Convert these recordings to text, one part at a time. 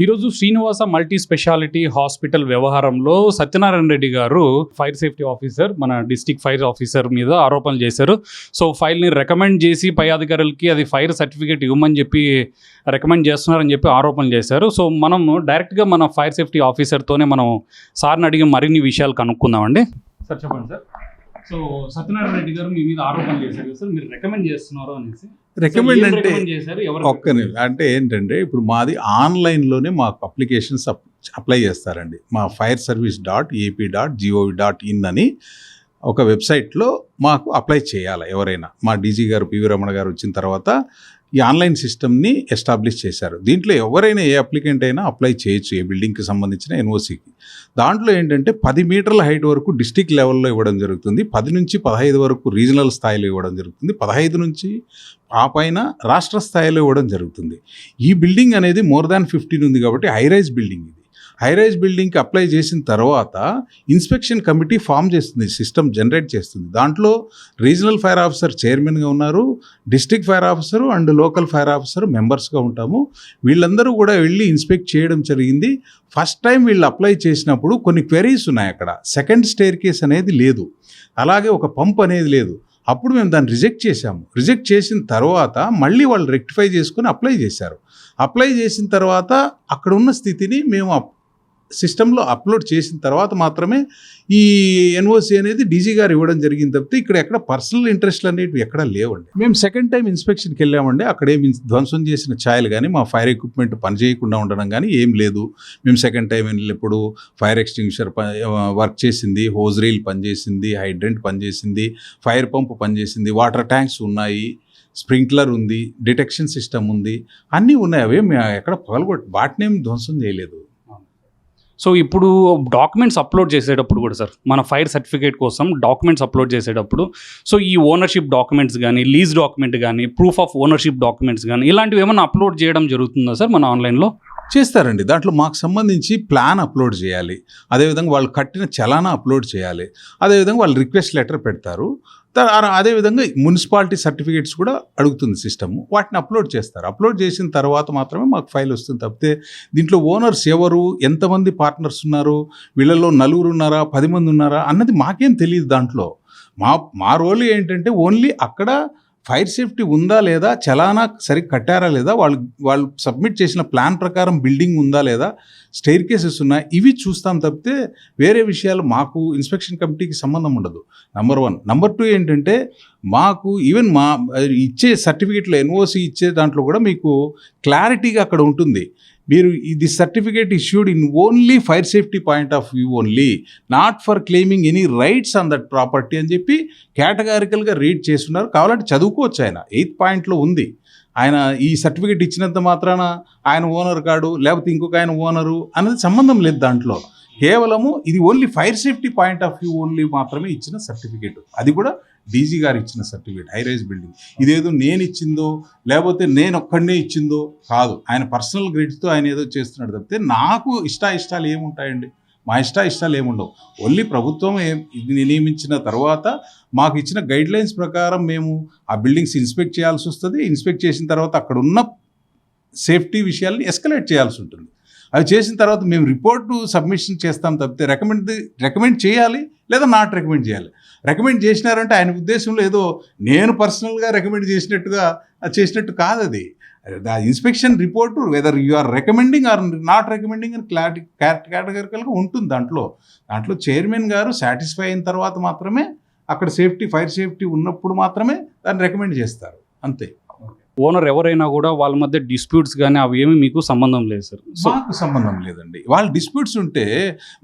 ఈరోజు Srinivasa multi speciality hospital వ్యవహారంలో సత్యనారాయణ రెడ్డి గారు ఫైర్ సేఫ్టీ ఆఫీసర్, మన డిస్ట్రిక్ట్ ఫైర్ ఆఫీసర్ మీద ఆరోపణలు చేశారు. సో ఫైల్ని రికమెండ్ చేసి పై అధికారులకి అది ఫైర్ సర్టిఫికేట్ ఇవ్వమని చెప్పి రికమెండ్ చేస్తున్నారని చెప్పి ఆరోపణలు చేశారు. సో మనం డైరెక్ట్గా మన ఫైర్ సేఫ్టీ ఆఫీసర్తోనే మనం సార్ని అడిగి మరిన్ని విషయాలు కనుక్కుందామండి. సార్ చెప్పండి సార్. సో సత్యనారాయణ రెడ్డి గారు మీ మీద ఆరోపణలు చేశారు సార్, మీరు రికమెండ్ చేస్తున్నారు అనేసి. రికమెండ్ అంటే అంటే ఏంటంటే ఇప్పుడు మాది ఆన్లైన్లోనే మాకు అప్లికేషన్స్ అప్లై చేస్తారండి. మా fireservice.ap.gov.in అని ఒక వెబ్సైట్లో మాకు అప్లై చేయాలి ఎవరైనా. మా డీజీ గారు పివి రమణ గారు వచ్చిన తర్వాత ఈ ఆన్లైన్ సిస్టమ్ని ఎస్టాబ్లిష్ చేశారు. దీంట్లో ఎవరైనా ఏ అప్లికెంట్ అయినా అప్లై చేయొచ్చు, ఏ బిల్డింగ్కి సంబంధించిన ఎన్ఓసికి. దాంట్లో ఏంటంటే 10 మీటర్ల హైట్ వరకు డిస్ట్రిక్ట్ లెవెల్లో ఇవ్వడం జరుగుతుంది, 10 నుంచి 15 వరకు రీజనల్ స్థాయిలో ఇవ్వడం జరుగుతుంది, 15 నుంచి ఆ పైన రాష్ట్ర స్థాయిలో ఇవ్వడం జరుగుతుంది. ఈ బిల్డింగ్ అనేది మోర్ దాన్ 15 ఉంది కాబట్టి హైరైజ్ బిల్డింగ్. ఇది హైరైజ్ బిల్డింగ్కి అప్లై చేసిన తర్వాత ఇన్స్పెక్షన్ కమిటీ ఫామ్ చేస్తుంది, సిస్టమ్ జనరేట్ చేస్తుంది. దాంట్లో రీజనల్ ఫైర్ ఆఫీసర్ చైర్మన్గా ఉన్నారు, district fire officer and local fire officer మెంబర్స్గా ఉంటాము. వీళ్ళందరూ కూడా వెళ్ళి ఇన్స్పెక్ట్ చేయడం జరిగింది. ఫస్ట్ టైం వీళ్ళు అప్లై చేసినప్పుడు కొన్ని క్వెరీస్ ఉన్నాయి. అక్కడ సెకండ్ స్టేర్ కేస్ అనేది లేదు, అలాగే ఒక పంప్ అనేది లేదు. అప్పుడు మేము దాన్ని రిజెక్ట్ చేశాము. రిజెక్ట్ చేసిన తర్వాత మళ్ళీ వాళ్ళు రెక్టిఫై చేసుకొని అప్లై చేశారు. అప్లై చేసిన తర్వాత అక్కడ ఉన్న స్థితిని మేము సిస్టంలో అప్లోడ్ చేసిన తర్వాత మాత్రమే ఈ ఎన్ఓసి అనేది డీజీ గారు ఇవ్వడం జరిగింది తప్పితే ఇక్కడ ఎక్కడ పర్సనల్ ఇంట్రెస్ట్లు అనేవి ఎక్కడ లేవండి. మేము సెకండ్ టైం ఇన్స్పెక్షన్కి వెళ్ళామండి. అక్కడ ఏమి ధ్వంసం చేసిన ఛాయలు కానీ మా ఫైర్ ఎక్విప్మెంట్ పనిచేయకుండా ఉండడం కానీ ఏం లేదు. మేము సెకండ్ టైం వెళ్ళినప్పుడు ఫైర్ ఎక్స్టింగ్విషర్ వర్క్ చేసింది, హోజ్ రీల్ పనిచేసింది, హైడ్రెంట్ పనిచేసింది, ఫైర్ పంప్ పనిచేసింది, వాటర్ ట్యాంక్స్ ఉన్నాయి, స్ప్రింక్లర్ ఉంది, డిటెక్షన్ సిస్టమ్ ఉంది, అన్నీ ఉన్నాయి. అవే మేము ఎక్కడ వాటినేం ధ్వంసం చేయలేదు. సో ఇప్పుడు డాక్యుమెంట్స్ అప్లోడ్ చేసేటప్పుడు కూడా సార్, మన ఫైర్ సర్టిఫికేట్ కోసం డాక్యుమెంట్స్ అప్లోడ్ చేసేటప్పుడు సో ఈ ఓనర్షిప్ డాక్యుమెంట్స్ కానీ, లీజ్ డాక్యుమెంట్ కానీ, ప్రూఫ్ ఆఫ్ ఓనర్షిప్ డాక్యుమెంట్స్ కానీ ఇలాంటివి ఏమైనా అప్లోడ్ చేయడం జరుగుతుందా సార్ మన ఆన్లైన్లో? చేస్తారండి. దాంట్లో మాకు సంబంధించి ప్లాన్ అప్లోడ్ చేయాలి, అదేవిధంగా వాళ్ళు కట్టిన చలానా అప్లోడ్ చేయాలి, అదేవిధంగా వాళ్ళు రిక్వెస్ట్ లెటర్ పెడతారు. అదేవిధంగా మున్సిపాలిటీ సర్టిఫికేట్స్ కూడా అడుగుతుంది సిస్టమ్, వాటిని అప్లోడ్ చేస్తారు. అప్లోడ్ చేసిన తర్వాత మాత్రమే మాకు ఫైల్ వస్తుంది. తప్పితే దీంట్లో ఓనర్స్ ఎవరు, ఎంతమంది పార్ట్నర్స్ ఉన్నారు, వీళ్ళలో 4 ఉన్నారా 10 మంది ఉన్నారా అన్నది మాకేం తెలియదు. దాంట్లో మా రోల్ ఏంటంటే ఓన్లీ అక్కడ ఫైర్ సేఫ్టీ ఉందా లేదా, చలానా సరిగ్గా కట్టారా లేదా, వాళ్ళు సబ్మిట్ చేసిన ప్లాన్ ప్రకారం బిల్డింగ్ ఉందా లేదా, స్టెయిర్ కేసెస్ ఉన్నాయి, ఇవి చూస్తాం తప్పితే వేరే విషయాలు మాకు ఇన్స్పెక్షన్ కమిటీకి సంబంధం ఉండదు. నెంబర్ 1. నెంబర్ 2 ఏంటంటే మాకు ఈవెన్ మా ఇచ్చే సర్టిఫికేట్లో ఎన్ఓసి ఇచ్చే దాంట్లో కూడా మీకు క్లారిటీగా అక్కడ ఉంటుంది. మీరు ఇది certificate issued in only fire safety point of view only, not for claiming any rights on that property అని చెప్పి కేటగారికల్గా రీడ్ చేస్తున్నారు. కావాలంటే చదువుకోవచ్చు. ఆయన 8th పాయింట్లో ఉంది. ఆయన ఈ సర్టిఫికేట్ ఇచ్చినంత మాత్రాన ఆయన ఓనర్ కాడు, లేకపోతే ఇంకొక ఆయన ఓనరు అన్నది సంబంధం లేదు. దాంట్లో కేవలము ఇది only fire safety point of view only మాత్రమే ఇచ్చిన సర్టిఫికేట్. అది కూడా డీజీ గారు ఇచ్చిన సర్టిఫికేట్, హైరైజ్ బిల్డింగ్. ఇదేదో నేను ఇచ్చిందో లేకపోతే నేను ఒక్కడనే ఇచ్చిందో కాదు. ఆయన పర్సనల్ గ్రిడ్స్తో ఆయన ఏదో చేస్తున్నాడు తప్పితే నాకు ఇష్టాలు ఏముంటాయండి? మా ఇష్టాలు ఏముండవు. ఓన్లీ ప్రభుత్వం ఇది నియమించిన తర్వాత మాకు ఇచ్చిన గైడ్లైన్స్ ప్రకారం మేము ఆ బిల్డింగ్స్ ఇన్స్పెక్ట్ చేయాల్సి వస్తుంది. ఇన్స్పెక్ట్ చేసిన తర్వాత అక్కడ ఉన్న సేఫ్టీ విషయాల్ని ఎస్కలేట్ చేయాల్సి ఉంటుంది. అవి చేసిన తర్వాత మేము రిపోర్టు సబ్మిషన్ చేస్తాం తప్పితే రికమెండ్ చేయాలి లేదా నాట్ రికమెండ్ చేయాలి. రికమెండ్ చేసినారంటే ఆయన ఉద్దేశంలో ఏదో నేను పర్సనల్గా రికమెండ్ చేసినట్టు కాదు. అది inspection report whether you are recommending or not recommending అని కేటగిరికల్గా ఉంటుంది. దాంట్లో చైర్మన్ గారు సాటిస్ఫై అయిన తర్వాత మాత్రమే అక్కడ ఫైర్ సేఫ్టీ ఉన్నప్పుడు మాత్రమే దాన్ని రికమెండ్ చేస్తారు, అంతే. ఓనర్ ఎవరైనా కూడా వాళ్ళ మధ్య డిస్ప్యూట్స్ కానీ అవి ఏమి మీకు సంబంధం లేదు సార్? మాకు సంబంధం లేదండి. వాళ్ళ డిస్ప్యూట్స్ ఉంటే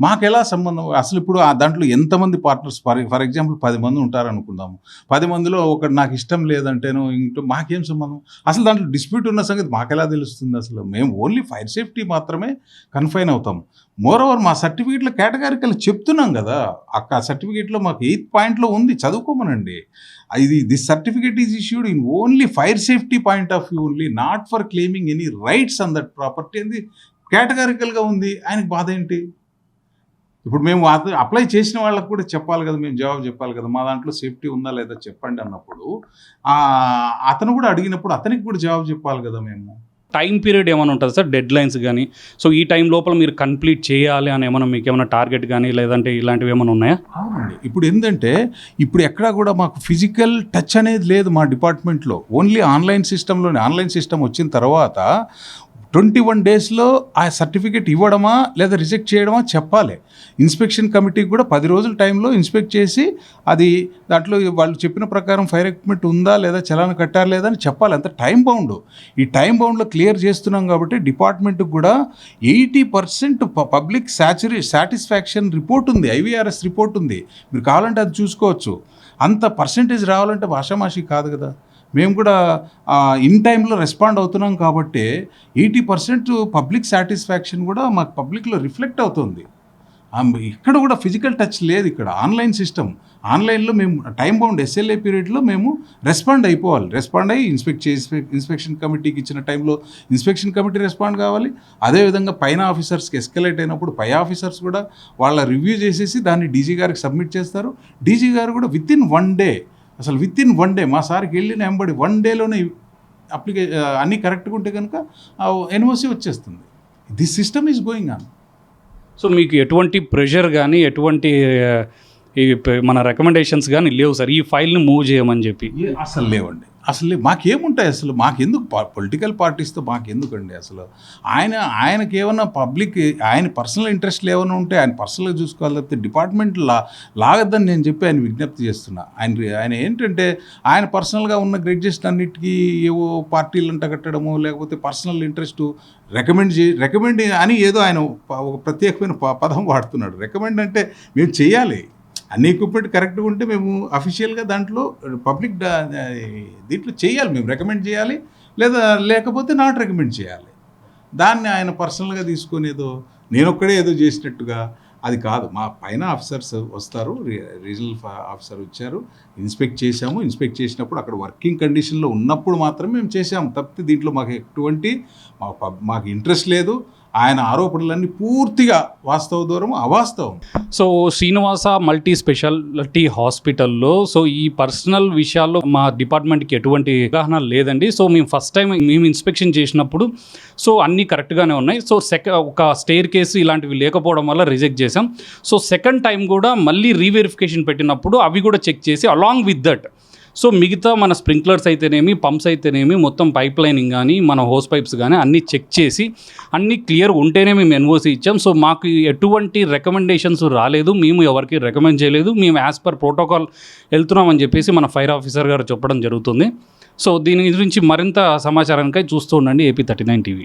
మాకు ఎలా సంబంధం? అసలు ఇప్పుడు దాంట్లో ఎంతమంది పార్ట్నర్స్, ఫర్ ఎగ్జాంపుల్ 10 మంది ఉంటారు అనుకుందాము. 10 మందిలో ఒకటి నాకు ఇష్టం లేదంటేనో ఇంటో మాకేం సంబంధం? అసలు దాంట్లో డిస్ప్యూట్ ఉన్న సంగతి మాకెలా తెలుస్తుంది? అసలు మేము ఓన్లీ ఫైర్ సేఫ్టీ మాత్రమే కన్ఫైన్ అవుతాము. మోరోవర్ మా సర్టిఫికేట్లో కేటగారికల్ చెప్తున్నాం కదా, ఆ సర్టిఫికేట్లో మాకు 8th పాయింట్లో ఉంది, చదువుకోమనండి. This certificate is issued in only fire safety point of view only, not for claiming any rights on that property అని కేటగారికల్గా ఉంది. ఆయనకు బాధ ఏంటి? ఇప్పుడు మేము అప్లై చేసిన వాళ్ళకు కూడా చెప్పాలి కదా, మేము జవాబు చెప్పాలి కదా, మా దాంట్లో సేఫ్టీ ఉందా లేదా చెప్పండి అన్నప్పుడు అతను కూడా అడిగినప్పుడు అతనికి కూడా జవాబు చెప్పాలి కదా మేము. టైం పీరియడ్ ఏమైనా ఉంటుంది సార్, డెడ్ లైన్స్ కానీ, సో ఈ టైం లోపల మీరు కంప్లీట్ చేయాలి అని ఏమైనా మీకు ఏమైనా టార్గెట్ కానీ లేదంటే ఇలాంటివి ఏమైనా ఉన్నాయా? అవునండి. ఇప్పుడు ఏంటంటే ఇప్పుడు ఎక్కడా కూడా మాకు ఫిజికల్ టచ్ అనేది లేదు మా డిపార్ట్మెంట్లో. ఓన్లీ ఆన్లైన్ సిస్టంలోనే. ఆన్లైన్ సిస్టమ్ వచ్చిన తర్వాత 21 డేస్లో ఆ సర్టిఫికేట్ ఇవ్వడమా లేదా రిజెక్ట్ చేయడమా చెప్పాలి. ఇన్స్పెక్షన్ కమిటీకి కూడా 10 రోజుల టైంలో ఇన్స్పెక్ట్ చేసి అది దాంట్లో వాళ్ళు చెప్పిన ప్రకారం ఫైర్ ఎక్విప్మెంట్ ఉందా లేదా చలానా కట్టారా లేదా అని చెప్పాలి. అంత టైం బౌండ్. ఈ టైం బౌండ్లో క్లియర్ చేస్తున్నాం కాబట్టి డిపార్ట్మెంట్కి కూడా 80% పబ్లిక్ సాటిస్ఫాక్షన్ రిపోర్ట్ ఉంది, IVRS రిపోర్ట్ ఉంది. మీరు కావాలంటే అది చూసుకోవచ్చు. అంత పర్సెంటేజ్ రావాలంటే భాషామాషి కాదు కదా. మేము కూడా ఇన్ టైంలో రెస్పాండ్ అవుతున్నాం కాబట్టి 80% పబ్లిక్ సాటిస్ఫాక్షన్ కూడా మాకు పబ్లిక్లో రిఫ్లెక్ట్ అవుతుంది. ఇక్కడ కూడా ఫిజికల్ టచ్ లేదు. ఇక్కడ ఆన్లైన్ సిస్టమ్. ఆన్లైన్లో మేము టైం బౌండ్ SLA పీరియడ్లో మేము రెస్పాండ్ అయిపోవాలి. రెస్పాండ్ అయ్యి ఇన్స్పెక్షన్ కమిటీకి ఇచ్చిన టైంలో ఇన్స్పెక్షన్ కమిటీ రెస్పాండ్ కావాలి. అదేవిధంగా పైన ఆఫీసర్స్కి ఎస్కలేట్ అయినప్పుడు పై ఆఫీసర్స్ కూడా వాళ్ళ రివ్యూ చేసేసి దాన్ని డీజీ గారికి సబ్మిట్ చేస్తారు. డీజీ గారు కూడా విత్ ఇన్ 1 డే, అసలు విత్ ఇన్ 1 డే మా సార్కి వెళ్ళిన వెంబడి 1 డేలోనే అన్నీ కరెక్ట్గా ఉంటే కనుక NOC వచ్చేస్తుంది. This system is going on. So మీకు ఎటువంటి ప్రెషర్ కానీ ఎటువంటి మన రికమెండేషన్స్ కానీ లేవు సార్ ఈ ఫైల్ని మూవ్ చేయమని చెప్పి? అసలు లేవండి. అసలు మాకేముంటాయి? అసలు మాకెందుకు పొలిటికల్ పార్టీస్తో మాకెందుకండి? అసలు ఆయనకి ఏమన్నా పబ్లిక్ ఆయన పర్సనల్ ఇంట్రెస్ట్లు ఏమైనా ఉంటే ఆయన పర్సనల్గా చూసుకోవాలి తప్పితే డిపార్ట్మెంట్ లాగద్దని నేను చెప్పి ఆయన విజ్ఞప్తి చేస్తున్నా. ఆయన ఏంటంటే ఆయన పర్సనల్గా ఉన్న గ్రెడ్జెస్ట్ అన్నిటికీ ఏవో పార్టీలు అంట కట్టడము లేకపోతే పర్సనల్ ఇంట్రెస్ట్ రికమెండ్ అని ఏదో ఆయన ఒక ప్రత్యేకమైన పదం వాడుతున్నాడు. రికమెండ్ అంటే మేము చేయాలి, అన్ని ఎక్విప్మెంట్ కరెక్ట్గా ఉంటే మేము అఫీషియల్గా దాంట్లో పబ్లిక్ దీంట్లో చేయాలి, మేము రికమెండ్ చేయాలి, లేదా లేకపోతే నాట్ రికమెండ్ చేయాలి. దాన్ని ఆయన పర్సనల్గా తీసుకొని నేనొక్కడే ఏదో చేసినట్టుగా అది కాదు. మా పైన ఆఫీసర్స్ వస్తారు, రీజనల్ ఆఫీసర్ వచ్చారు, ఇన్స్పెక్ట్ చేశాము. ఇన్స్పెక్ట్ చేసినప్పుడు అక్కడ వర్కింగ్ కండిషన్లో ఉన్నప్పుడు మాత్రం మేము చేసాము తప్పితే దీంట్లో మాకు ఎటువంటి మాకు ఇంట్రెస్ట్ లేదు. ఆయన ఆరోపణలన్నీ పూర్తిగా వాస్తవ దూరం, అవాస్తవం. సో శ్రీనివాస మల్టీ స్పెషాలిటీ హాస్పిటల్లో సో ఈ పర్సనల్ విషయాల్లో మా డిపార్ట్మెంట్కి ఎటువంటి అవగాహన లేదండి. సో మేము ఫస్ట్ టైం మేము ఇన్స్పెక్షన్ చేసినప్పుడు సో అన్నీ కరెక్ట్గానే ఉన్నాయి. సో ఒక స్టేర్ కేసు ఇలాంటివి లేకపోవడం వల్ల రిజెక్ట్ చేసాం. సో సెకండ్ టైం కూడా మళ్ళీ రీవెరిఫికేషన్ పెట్టినప్పుడు అవి కూడా చెక్ చేసి అలాంగ్ విత్ దట్ సో మిగతా మన స్ప్రింక్లర్స్ అయితేనేమి, పంప్స్ అయితేనేమి, మొత్తం పైప్ లైనింగ్ కానీ మన హోస్ పైప్స్ కానీ అన్నీ చెక్ చేసి అన్నీ క్లియర్ ఉంటేనే మేము NOC ఇచ్చాం. సో మాకు ఎటువంటి రికమెండేషన్స్ రాలేదు, మేము ఎవరికి రికమెండ్ చేయలేదు, మేము యాజ్ పర్ ప్రోటోకాల్ వెళ్తున్నామని చెప్పేసి మన ఫైర్ ఆఫీసర్ గారు చెప్పడం జరుగుతుంది. సో దీని గురించి మరింత సమాచారానికై చూస్తూ ఉండండి AP39 TV.